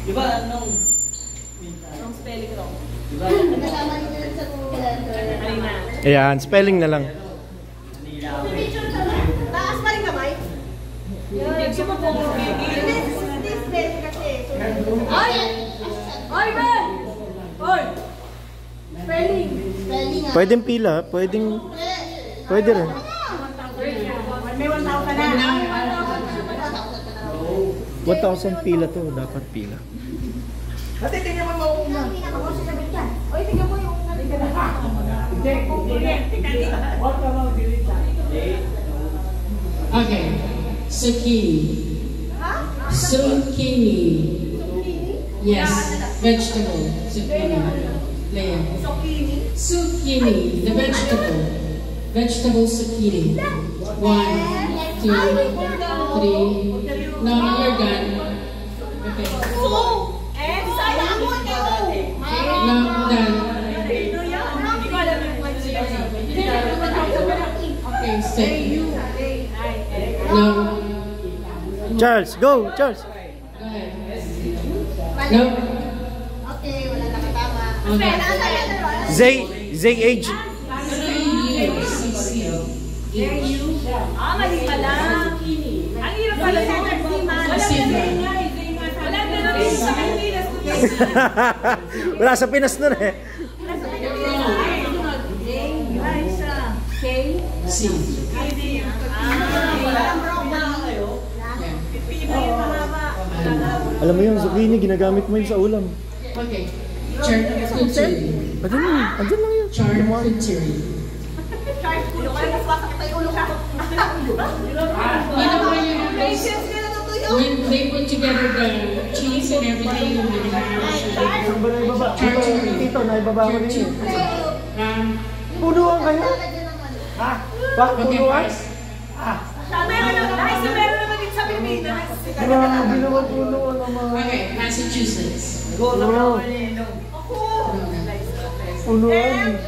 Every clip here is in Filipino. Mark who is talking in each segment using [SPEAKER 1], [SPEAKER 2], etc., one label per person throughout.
[SPEAKER 1] Diba anong spelling wrong?
[SPEAKER 2] Ayan, spelling na lang.
[SPEAKER 3] Taas pa rin kamay?
[SPEAKER 1] Hindi mo po
[SPEAKER 3] Ay! Ay, Ben! Oy! Spelling!
[SPEAKER 2] Pwedeng pila, pwede rin.
[SPEAKER 3] May 1,000 na.
[SPEAKER 2] 1,000 pila to, dapat pila.
[SPEAKER 3] Dati tingnan mo yung mauna. Oy, tingnan mo yung
[SPEAKER 4] Okay. Zucchini. Zucchini. Yes. Vegetable. Zucchini. Leah. Zucchini. The vegetable. Vegetable zucchini. 1, 2, 3. No, you're done. Okay. No, done. Okay, stay. No.
[SPEAKER 2] Charles, go! Charles!
[SPEAKER 4] Go ahead. No.
[SPEAKER 3] Okay, wala nakatama.
[SPEAKER 2] Zay age.
[SPEAKER 1] mali pala. Ang hirap pala sa wala na rin sa Pilipinas.
[SPEAKER 2] Wala sa Pinas nun eh. Alam mo yung zucchini, ginagamit mo yun sa ulam.
[SPEAKER 4] Okay. Charcuterie.
[SPEAKER 2] Andyan lang. Andyan lang yun.
[SPEAKER 4] Charcuterie. When they put together the cheese and everything, charcuterie.
[SPEAKER 2] Ito, naibaba ko rin yun. Punuan kayo? Ha? Bakit punuan?
[SPEAKER 1] Meron naman din sa Pilipinas.
[SPEAKER 2] Grabe naman punuan naman.
[SPEAKER 4] Okay, Massachusetts.
[SPEAKER 2] Punuan. Punuan.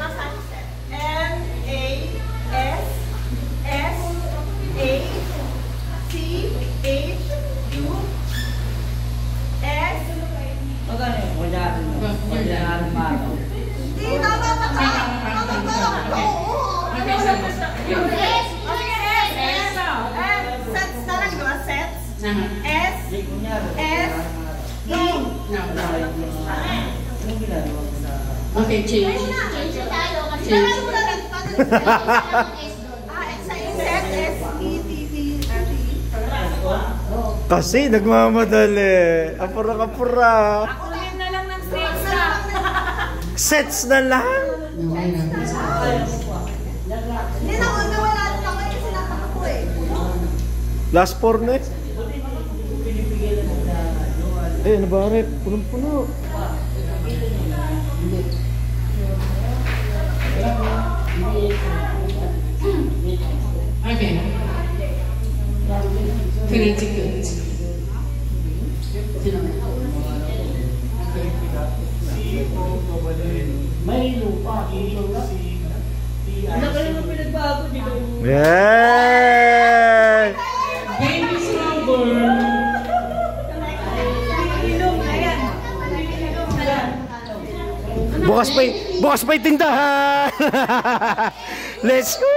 [SPEAKER 4] Okay, change.
[SPEAKER 2] Kasi nagmamadali. Apura-kapura.
[SPEAKER 1] Ako rin na lang ng sets na.
[SPEAKER 2] Sets na lang?
[SPEAKER 3] Hindi na ako nawala din ako kasi nakakako eh.
[SPEAKER 2] Last 4 na eh. Eh, ano ba rin? Punong-puno.
[SPEAKER 4] Okay. Connecticut.
[SPEAKER 5] May lupa,
[SPEAKER 1] Ano ka naman pinagbago dito?
[SPEAKER 2] Yay!
[SPEAKER 4] Baby snowbird.
[SPEAKER 2] Bukas pa yung tindahan! Let's go!